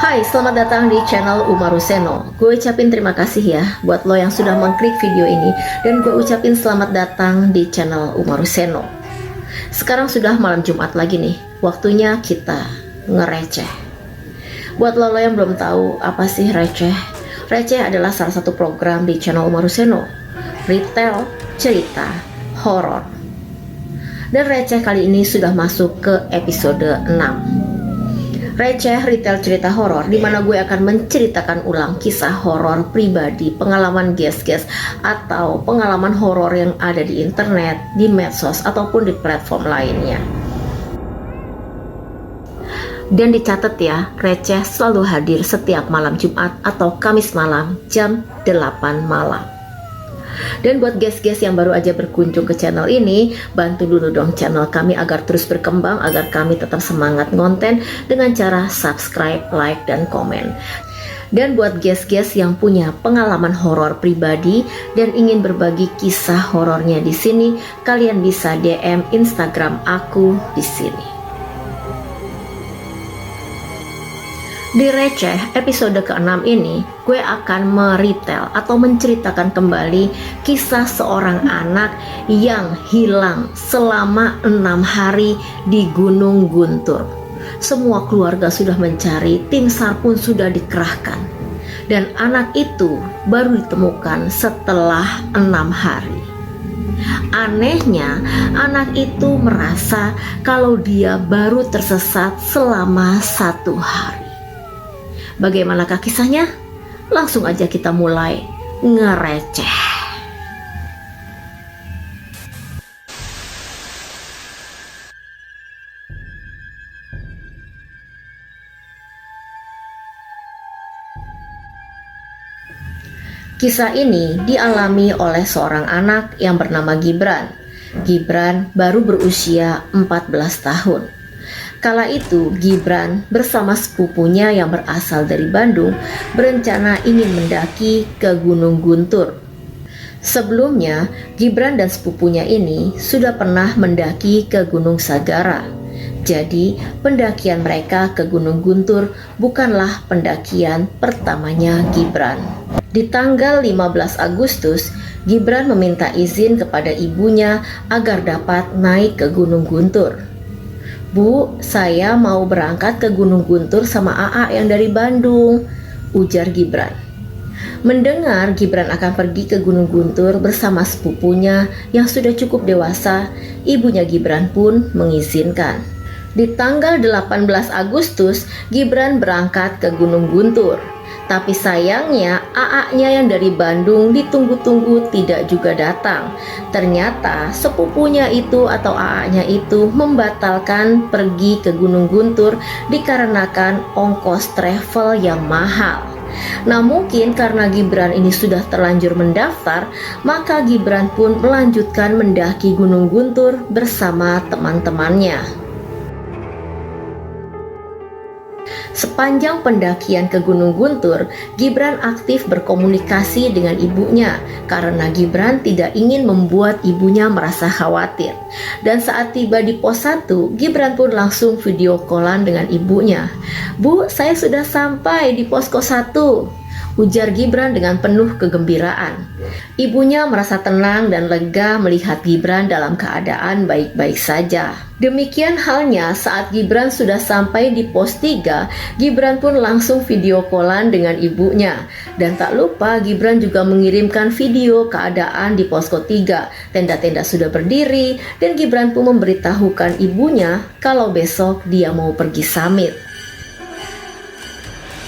Hai, selamat datang di channel Umaruseno. Gue ucapin terima kasih ya buat lo yang sudah mengklik video ini. Dan gue ucapin selamat datang di channel Umaruseno. Sekarang sudah malam Jumat lagi nih. Waktunya kita ngereceh. Buat lo yang belum tahu apa sih receh? Receh adalah salah satu program di channel Umaruseno. Retail cerita horor. Dan receh kali ini sudah masuk ke episode 6. Receh retail cerita horor, di mana gue akan menceritakan ulang kisah horor pribadi, pengalaman guest-guest atau pengalaman horor yang ada di internet, di medsos ataupun di platform lainnya. Dan dicatat ya, receh selalu hadir setiap malam Jumat atau Kamis malam jam 8 malam. Dan buat guest-guest yang baru aja berkunjung ke channel ini, bantu dulu dong channel kami agar terus berkembang, agar kami tetap semangat ngonten dengan cara subscribe, like, dan komen. Dan buat guest-guest yang punya pengalaman horor pribadi dan ingin berbagi kisah horornya di sini, kalian bisa DM Instagram aku di sini. Di receh episode ke-6 ini, gue akan meretail atau menceritakan kembali kisah seorang anak yang hilang selama 6 hari di Gunung Guntur. Semua keluarga sudah mencari, tim SAR pun sudah dikerahkan. Dan anak itu baru ditemukan setelah 6 hari. Anehnya, anak itu merasa kalau dia baru tersesat selama 1 hari. Bagaimanakah kisahnya? Langsung aja kita mulai ngereceh. Kisah ini dialami oleh seorang anak yang bernama Gibran. Gibran baru berusia 14 tahun. Kala itu Gibran bersama sepupunya yang berasal dari Bandung berencana ingin mendaki ke Gunung Guntur. Sebelumnya Gibran dan sepupunya ini sudah pernah mendaki ke Gunung Sagara. Jadi pendakian mereka ke Gunung Guntur bukanlah pendakian pertamanya Gibran. Di tanggal 15 Agustus, Gibran meminta izin kepada ibunya agar dapat naik ke Gunung Guntur. "Bu, saya mau berangkat ke Gunung Guntur sama AA yang dari Bandung," ujar Gibran. Mendengar Gibran akan pergi ke Gunung Guntur bersama sepupunya yang sudah cukup dewasa, ibunya Gibran pun mengizinkan. Di tanggal 18 Agustus, Gibran berangkat ke Gunung Guntur. Tapi sayangnya AA-nya yang dari Bandung ditunggu-tunggu tidak juga datang. Ternyata sepupunya itu atau AA-nya itu membatalkan pergi ke Gunung Guntur dikarenakan ongkos travel yang mahal. Nah, mungkin karena Gibran ini sudah terlanjur mendaftar, maka Gibran pun melanjutkan mendaki Gunung Guntur bersama teman-temannya. Sepanjang pendakian ke Gunung Guntur, Gibran aktif berkomunikasi dengan ibunya karena Gibran tidak ingin membuat ibunya merasa khawatir. Dan saat tiba di pos 1, Gibran pun langsung video callan dengan ibunya. "Bu, saya sudah sampai di posko 1," ujar Gibran dengan penuh kegembiraan. Ibunya merasa tenang dan lega melihat Gibran dalam keadaan baik-baik saja. Demikian halnya saat Gibran sudah sampai di pos 3, Gibran pun langsung video callan dengan ibunya. Dan tak lupa Gibran juga mengirimkan video keadaan di posko 3. Tenda-tenda sudah berdiri dan Gibran pun memberitahukan ibunya kalau besok dia mau pergi summit.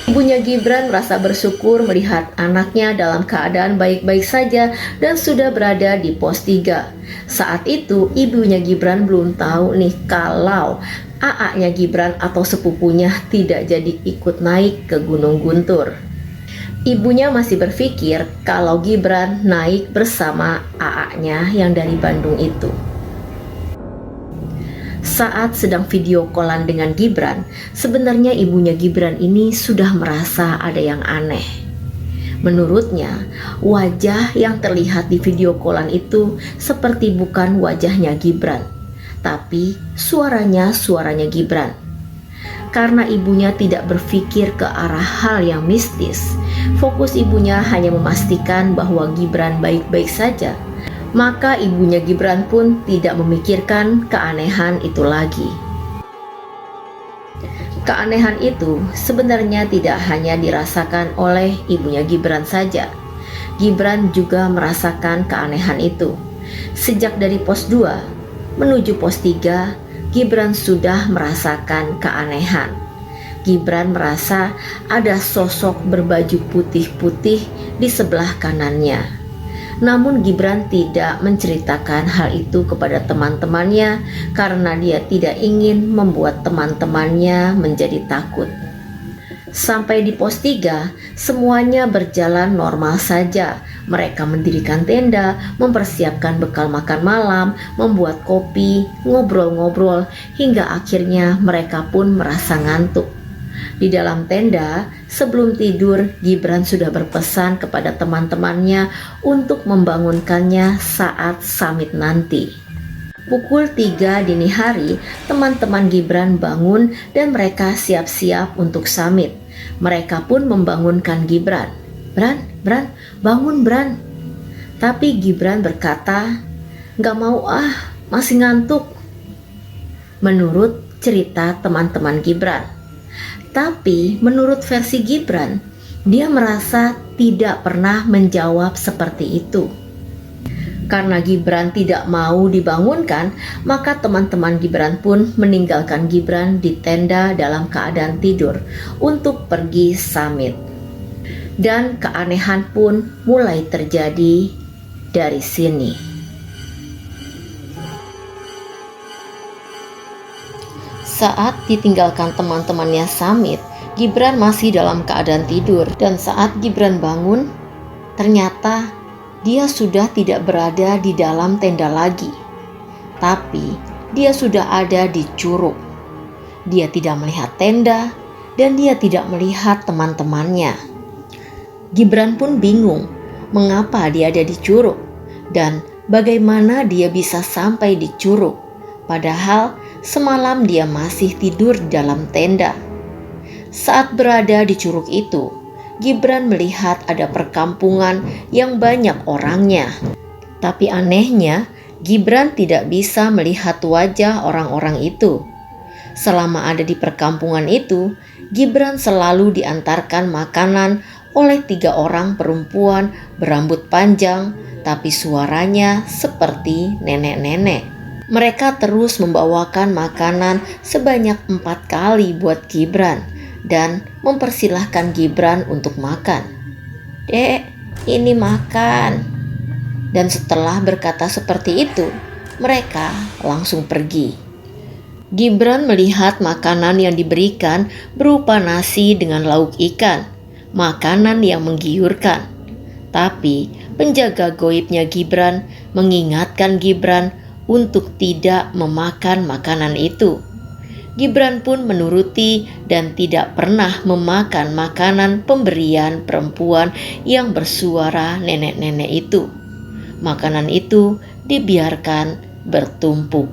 Ibunya Gibran merasa bersyukur melihat anaknya dalam keadaan baik-baik saja dan sudah berada di pos 3. Saat itu ibunya Gibran belum tahu nih kalau AA-nya Gibran atau sepupunya tidak jadi ikut naik ke Gunung Guntur. Ibunya masih berpikir kalau Gibran naik bersama AA-nya yang dari Bandung itu. Saat sedang video callan dengan Gibran, sebenarnya ibunya Gibran ini sudah merasa ada yang aneh. Menurutnya, wajah yang terlihat di video callan itu seperti bukan wajahnya Gibran, tapi suaranya Gibran. karena ibunya tidak berpikir ke arah hal yang mistis. Fokus ibunya hanya memastikan bahwa Gibran baik-baik saja. Maka ibunya Gibran pun tidak memikirkan keanehan itu lagi. Keanehan itu sebenarnya tidak hanya dirasakan oleh ibunya Gibran saja. Gibran juga merasakan keanehan itu. Sejak dari pos 2 menuju pos 3, Gibran sudah merasakan keanehan. Gibran merasa ada sosok berbaju putih-putih di sebelah kanannya. Namun Gibran tidak menceritakan hal itu kepada teman-temannya karena dia tidak ingin membuat teman-temannya menjadi takut. Sampai di pos 3, semuanya berjalan normal saja. Mereka mendirikan tenda, mempersiapkan bekal makan malam, membuat kopi, ngobrol-ngobrol, hingga akhirnya mereka pun merasa ngantuk. Di dalam tenda, sebelum tidur, Gibran sudah berpesan kepada teman-temannya untuk membangunkannya saat summit nanti. Pukul 3 dini hari, teman-teman Gibran bangun dan mereka siap-siap untuk summit. Mereka pun membangunkan Gibran. Bran, bangun Bran." Tapi Gibran berkata, "Gak mau masih ngantuk." Menurut cerita teman-teman Gibran. Tapi menurut versi Gibran, dia merasa tidak pernah menjawab seperti itu. Karena Gibran tidak mau dibangunkan, maka teman-teman Gibran pun meninggalkan Gibran di tenda dalam keadaan tidur untuk pergi summit. Dan keanehan pun mulai terjadi dari sini. Saat ditinggalkan teman-temannya summit, Gibran masih dalam keadaan tidur. Dan saat Gibran bangun, ternyata dia sudah tidak berada di dalam tenda lagi. Tapi dia sudah ada di curug. Dia tidak melihat tenda dan dia tidak melihat teman-temannya. Gibran pun bingung mengapa dia ada di curug dan bagaimana dia bisa sampai di curug. Padahal semalam dia masih tidur di dalam tenda. Saat berada di curug itu, Gibran melihat ada perkampungan yang banyak orangnya. Tapi anehnya, Gibran tidak bisa melihat wajah orang-orang itu. Selama ada di perkampungan itu, Gibran selalu diantarkan makanan oleh 3 orang perempuan berambut panjang, tapi suaranya seperti nenek-nenek. Mereka terus membawakan makanan sebanyak 4 kali buat Gibran dan mempersilahkan Gibran untuk makan. "Dek, ini makan." Dan setelah berkata seperti itu, mereka langsung pergi. Gibran melihat makanan yang diberikan berupa nasi dengan lauk ikan, makanan yang menggiurkan. Tapi penjaga goibnya Gibran mengingatkan Gibran untuk tidak memakan makanan itu. Gibran pun menuruti dan tidak pernah memakan makanan pemberian perempuan yang bersuara nenek-nenek itu. Makanan itu dibiarkan bertumpuk.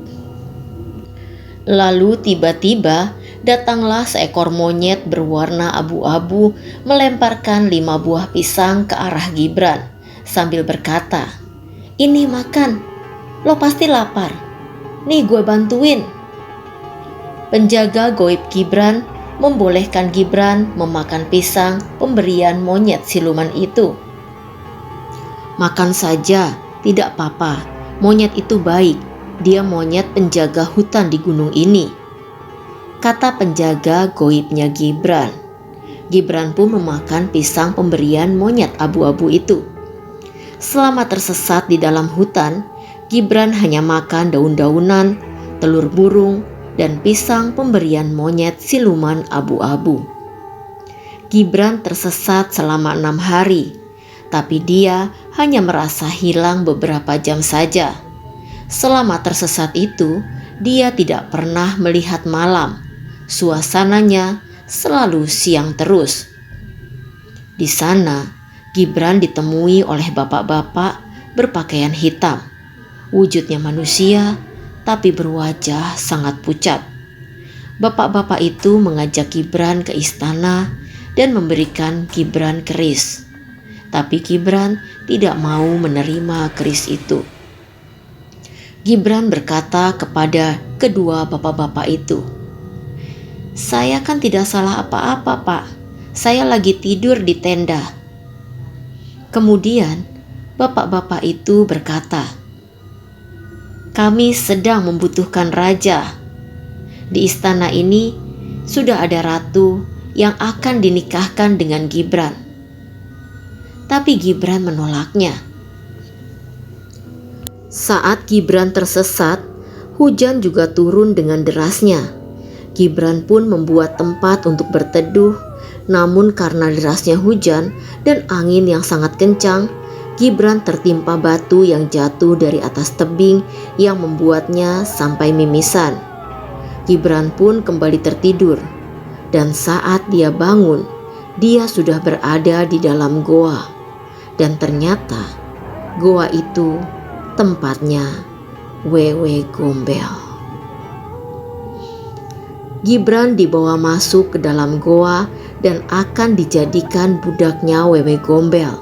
Lalu tiba-tiba datanglah seekor monyet berwarna abu-abu melemparkan 5 buah pisang ke arah Gibran sambil berkata, "Ini makan. Lo pasti lapar. Nih gue bantuin." Penjaga goib Gibran membolehkan Gibran memakan pisang pemberian monyet siluman itu. "Makan saja, tidak apa-apa. Monyet itu baik. Dia monyet penjaga hutan di gunung ini," kata penjaga goibnya Gibran. Gibran pun memakan pisang pemberian monyet abu-abu itu. Selama tersesat di dalam hutan, Gibran hanya makan daun-daunan, telur burung, dan pisang pemberian monyet siluman abu-abu. Gibran tersesat selama 6 hari, tapi dia hanya merasa hilang beberapa jam saja. Selama tersesat itu, dia tidak pernah melihat malam. Suasananya selalu siang terus. Di sana, Gibran ditemui oleh bapak-bapak berpakaian hitam. Wujudnya manusia, tapi berwajah sangat pucat. bapak-bapak itu mengajak Gibran ke istana dan memberikan Gibran keris. Tapi Gibran tidak mau menerima keris itu. Gibran berkata kepada kedua bapak-bapak itu, "Saya kan tidak salah apa-apa, Pak. Saya lagi tidur di tenda." Kemudian bapak-bapak itu berkata, "Kami sedang membutuhkan raja. Di istana ini sudah ada ratu yang akan dinikahkan dengan Gibran." Tapi Gibran menolaknya. Saat Gibran tersesat, hujan juga turun dengan derasnya. Gibran pun membuat tempat untuk berteduh, namun karena derasnya hujan dan angin yang sangat kencang, Gibran tertimpa batu yang jatuh dari atas tebing yang membuatnya sampai mimisan. Gibran pun kembali tertidur, dan saat dia bangun, dia sudah berada di dalam goa. Dan ternyata goa itu tempatnya Wewe Gombel. Gibran dibawa masuk ke dalam goa dan akan dijadikan budaknya Wewe Gombel.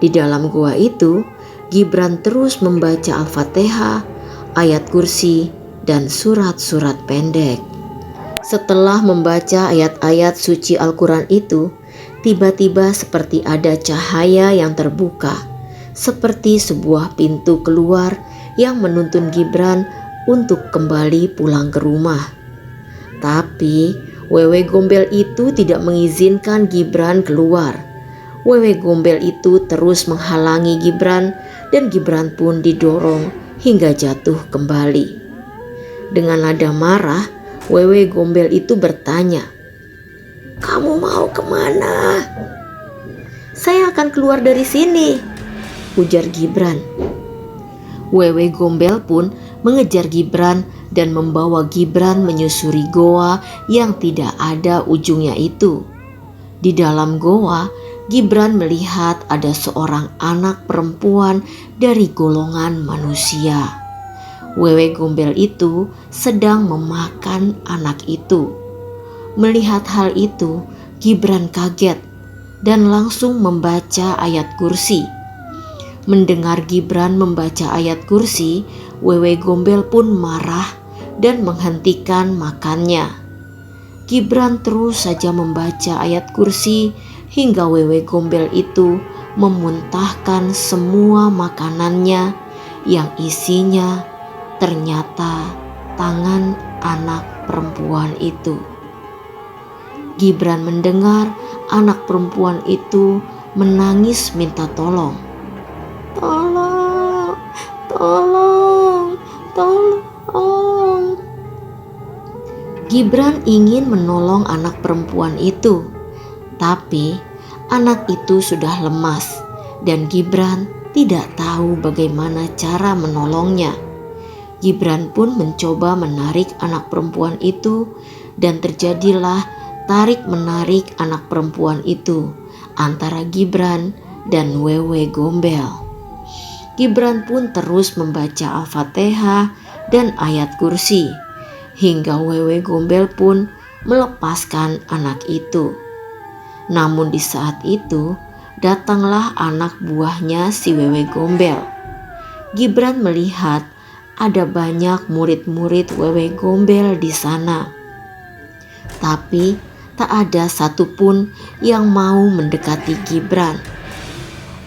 Di dalam goa itu, Gibran terus membaca Al-Fatihah, ayat kursi, dan surat-surat pendek. Setelah membaca ayat-ayat suci Al-Quran itu, tiba-tiba seperti ada cahaya yang terbuka, seperti sebuah pintu keluar yang menuntun Gibran untuk kembali pulang ke rumah. Tapi Wewe Gombel itu tidak mengizinkan Gibran keluar. Wewe Gombel itu terus menghalangi Gibran dan Gibran pun didorong hingga jatuh kembali. Dengan nada marah, Wewe Gombel itu bertanya, "Kamu mau kemana?" "Saya akan keluar dari sini," ujar Gibran. Wewe Gombel pun mengejar Gibran dan membawa Gibran menyusuri goa yang tidak ada ujungnya itu. Di dalam goa, Gibran melihat ada seorang anak perempuan dari golongan manusia. Wewe Gombel itu sedang memakan anak itu. Melihat hal itu, Gibran kaget dan langsung membaca ayat kursi. Mendengar Gibran membaca ayat kursi, Wewe Gombel pun marah dan menghentikan makannya. Gibran terus saja membaca ayat kursi hingga Wewe Gombel itu memuntahkan semua makanannya yang isinya ternyata tangan anak perempuan itu. Gibran mendengar anak perempuan itu menangis minta tolong. "Tolong, tolong, tolong." Gibran ingin menolong anak perempuan itu, tapi anak itu sudah lemas dan Gibran tidak tahu bagaimana cara menolongnya. Gibran pun mencoba menarik anak perempuan itu dan terjadilah tarik-menarik anak perempuan itu antara Gibran dan Wewe Gombel. Gibran pun terus membaca Al-Fatihah dan ayat kursi hingga Wewe Gombel pun melepaskan anak itu. Namun di saat itu datanglah anak buahnya si Wewe Gombel. Gibran melihat ada banyak murid-murid Wewe Gombel di sana, tapi tak ada satupun yang mau mendekati Gibran.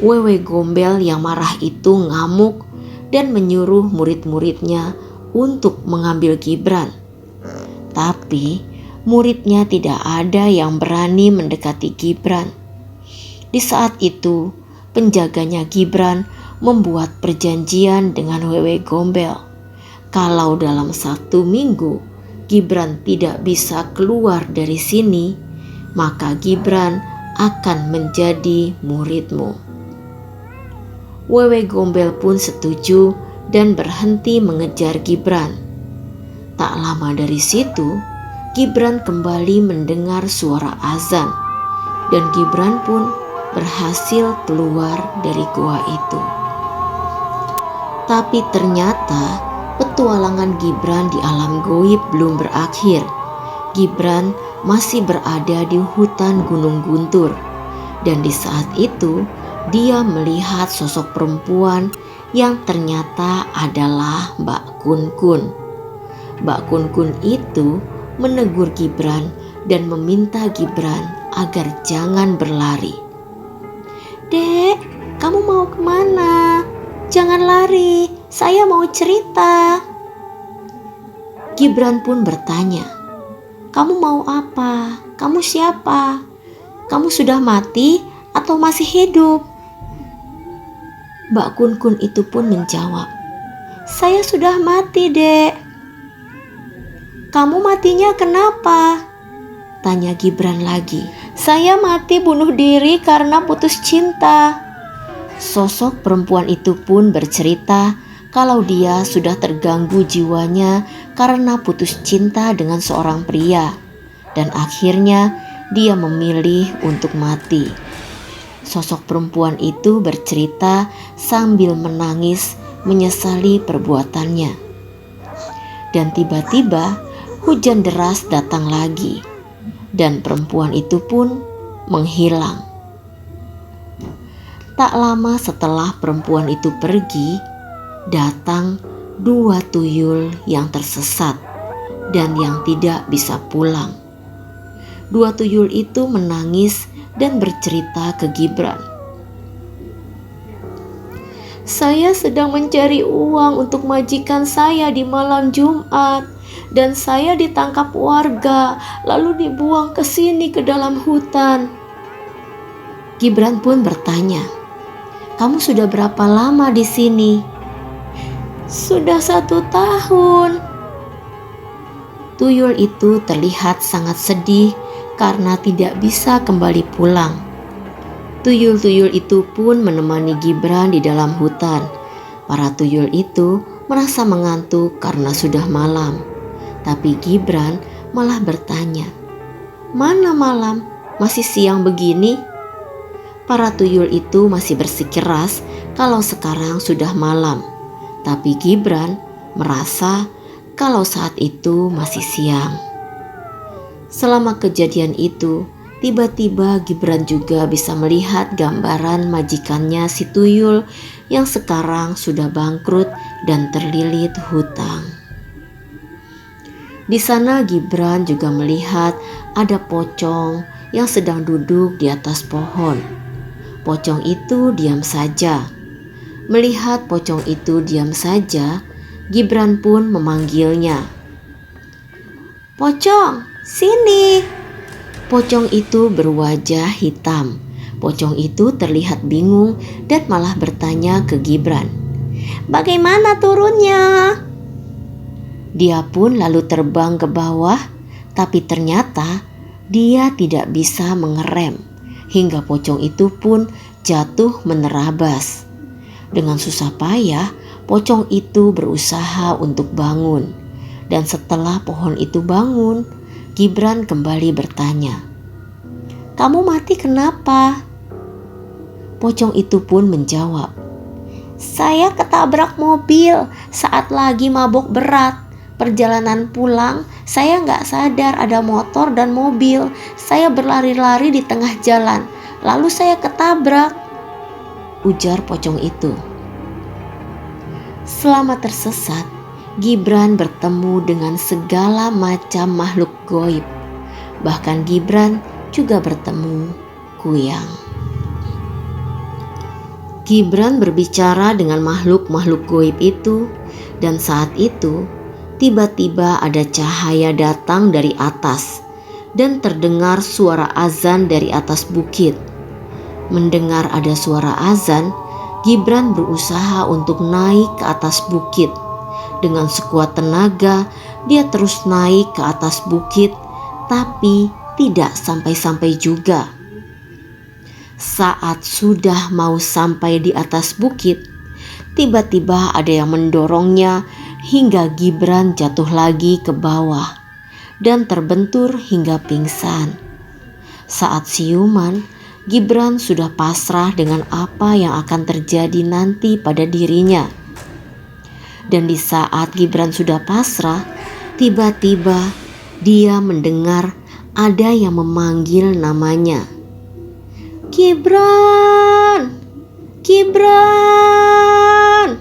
Wewe Gombel yang marah itu ngamuk dan menyuruh murid-muridnya untuk mengambil Gibran. Tapi muridnya tidak ada yang berani mendekati Gibran. Di saat itu, penjaganya Gibran membuat perjanjian dengan Wewe Gombel. Kalau dalam 1 minggu Gibran tidak bisa keluar dari sini, maka Gibran akan menjadi muridmu. Wewe Gombel pun setuju dan berhenti mengejar Gibran. Tak lama dari situ, Gibran kembali mendengar suara azan dan Gibran pun berhasil keluar dari gua itu. Tapi ternyata petualangan Gibran di alam goib belum berakhir. Gibran masih berada di hutan Gunung Guntur. Dan di saat itu dia melihat sosok perempuan yang ternyata adalah Mbak Kun Kun. Mbak Kun Kun itu menegur Gibran dan meminta Gibran agar jangan berlari. "Dek, kamu mau kemana? Jangan lari, saya mau cerita." Gibran pun bertanya, "Kamu mau apa? Kamu siapa? Kamu sudah mati atau masih hidup?" Mbak Kun Kun itu pun menjawab, "Saya sudah mati, Dek." "Kamu matinya kenapa?" tanya Gibran lagi. "Saya mati bunuh diri karena putus cinta." Sosok perempuan itu pun bercerita kalau dia sudah terganggu jiwanya karena putus cinta dengan seorang pria, dan akhirnya dia memilih untuk mati. Sosok perempuan itu bercerita sambil menangis menyesali perbuatannya. Dan tiba-tiba hujan deras datang lagi, dan perempuan itu pun menghilang. Tak lama setelah perempuan itu pergi, datang 2 tuyul yang tersesat dan yang tidak bisa pulang. 2 tuyul itu menangis dan bercerita ke Gibran. "Saya sedang mencari uang untuk majikan saya di malam Jumat, dan saya ditangkap warga lalu dibuang ke sini ke dalam hutan." Gibran pun bertanya, "Kamu sudah berapa lama di sini?" "Sudah 1 tahun." Tuyul itu terlihat sangat sedih karena tidak bisa kembali pulang. Tuyul-tuyul itu pun menemani Gibran di dalam hutan. Para tuyul itu merasa mengantuk karena sudah malam. Tapi Gibran malah bertanya, "Mana malam? Masih siang begini?" Para tuyul itu masih bersikeras kalau sekarang sudah malam. Tapi Gibran merasa kalau saat itu masih siang. Selama kejadian itu, tiba-tiba Gibran juga bisa melihat gambaran majikannya si tuyul yang sekarang sudah bangkrut dan terlilit hutang. Di sana Gibran juga melihat ada pocong yang sedang duduk di atas pohon. Pocong itu diam saja. Melihat pocong itu diam saja, Gibran pun memanggilnya. "Pocong, sini." Pocong itu berwajah hitam. Pocong itu terlihat bingung dan malah bertanya ke Gibran, "Bagaimana turunnya?" Dia pun lalu terbang ke bawah, tapi ternyata dia tidak bisa mengerem, hingga pocong itu pun jatuh menerabas. Dengan susah payah, pocong itu berusaha untuk bangun. Dan setelah pohon itu bangun, Gibran kembali bertanya, "Kamu mati kenapa?" Pocong itu pun menjawab, "Saya ketabrak mobil saat lagi mabuk berat. Perjalanan pulang, saya nggak sadar ada motor dan mobil. Saya berlari-lari di tengah jalan, lalu saya ketabrak," ujar pocong itu. Selama tersesat, Gibran bertemu dengan segala macam makhluk goib. Bahkan Gibran juga bertemu kuyang. Gibran berbicara dengan makhluk-makhluk goib itu, dan saat itu tiba-tiba ada cahaya datang dari atas dan terdengar suara azan dari atas bukit. Mendengar ada suara azan, Gibran berusaha untuk naik ke atas bukit. Dengan sekuat tenaga, dia terus naik ke atas bukit, tapi tidak sampai-sampai juga. Saat sudah mau sampai di atas bukit, tiba-tiba ada yang mendorongnya hingga Gibran jatuh lagi ke bawah dan terbentur hingga pingsan. Saat siuman, Gibran sudah pasrah dengan apa yang akan terjadi nanti pada dirinya. Dan di saat Gibran sudah pasrah, tiba-tiba dia mendengar ada yang memanggil namanya. Gibran! Gibran!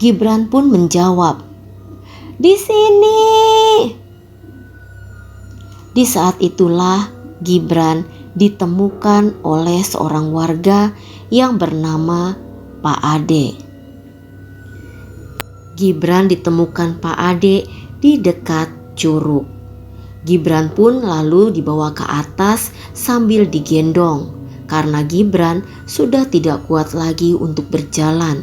Gibran pun menjawab, "Di sini." Di saat itulah Gibran ditemukan oleh seorang warga yang bernama Pak Ade. Gibran ditemukan Pak Ade di dekat curug. Gibran pun lalu dibawa ke atas sambil digendong karena Gibran sudah tidak kuat lagi untuk berjalan.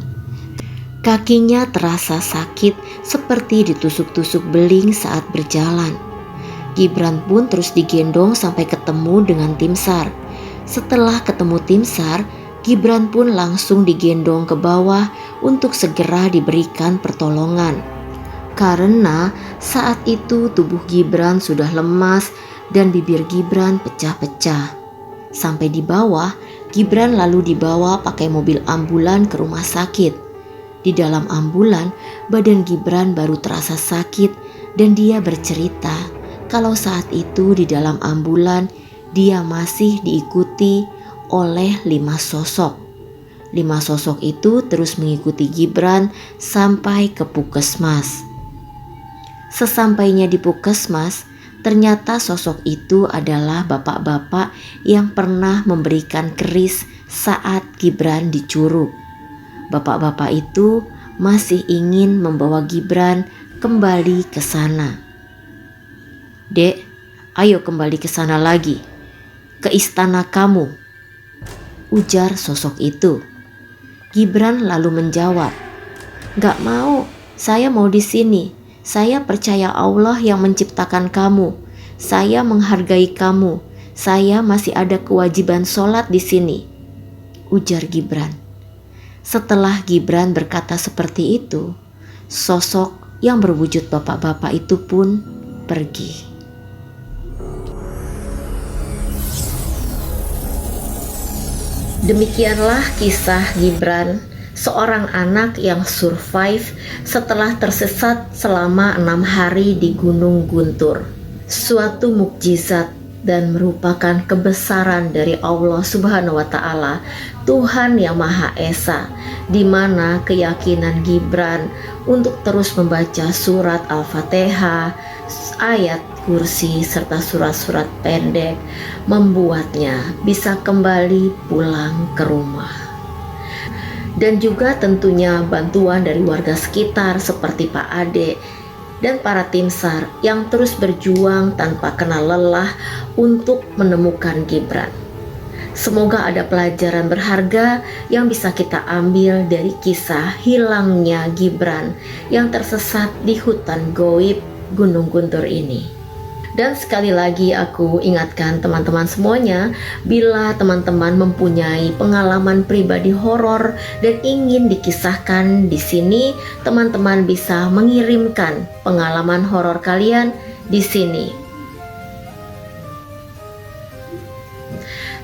Kakinya terasa sakit seperti ditusuk-tusuk beling saat berjalan. Gibran pun terus digendong sampai ketemu dengan tim SAR. Setelah ketemu tim SAR, Gibran pun langsung digendong ke bawah untuk segera diberikan pertolongan. Karena saat itu tubuh Gibran sudah lemas dan bibir Gibran pecah-pecah. Sampai di bawah, Gibran lalu dibawa pakai mobil ambulan ke rumah sakit. Di dalam ambulan, badan Gibran baru terasa sakit dan dia bercerita kalau saat itu di dalam ambulan dia masih diikuti oleh 5 sosok. 5 sosok itu terus mengikuti Gibran sampai ke puskesmas. Sesampainya di puskesmas, ternyata sosok itu adalah bapak-bapak yang pernah memberikan keris saat Gibran di curug. Bapak-bapak itu masih ingin membawa Gibran kembali ke sana. "Dek, ayo kembali ke sana lagi, ke istana kamu," ujar sosok itu. Gibran lalu menjawab, "Gak mau, saya mau di sini. Saya percaya Allah yang menciptakan kamu. Saya menghargai kamu. Saya masih ada kewajiban sholat di sini," ujar Gibran. Setelah Gibran berkata seperti itu, sosok yang berwujud bapak-bapak itu pun pergi. Demikianlah kisah Gibran, seorang anak yang survive setelah tersesat selama 6 hari di Gunung Guntur. Suatu mukjizat dan merupakan kebesaran dari Allah Subhanahu wa Ta'ala, Tuhan yang Maha Esa, di mana keyakinan Gibran untuk terus membaca surat Al-Fatihah, ayat kursi serta surat-surat pendek membuatnya bisa kembali pulang ke rumah. Dan juga tentunya bantuan dari warga sekitar seperti Pak Ade dan para tim SAR yang terus berjuang tanpa kenal lelah untuk menemukan Gibran. Semoga ada pelajaran berharga yang bisa kita ambil dari kisah hilangnya Gibran yang tersesat di hutan goib Gunung Guntur ini. Dan sekali lagi aku ingatkan teman-teman semuanya, bila teman-teman mempunyai pengalaman pribadi horor dan ingin dikisahkan di sini, teman-teman bisa mengirimkan pengalaman horor kalian di sini.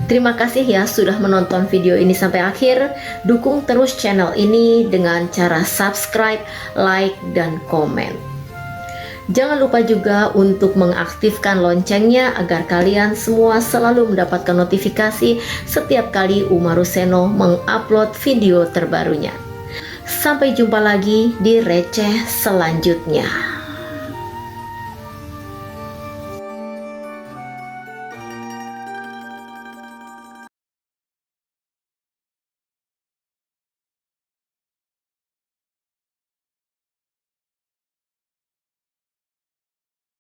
Terima kasih ya sudah menonton video ini sampai akhir. Dukung terus channel ini dengan cara subscribe, like, dan komen. Jangan lupa juga untuk mengaktifkan loncengnya agar kalian semua selalu mendapatkan notifikasi setiap kali Umaruseno mengupload video terbarunya. Sampai jumpa lagi di receh selanjutnya.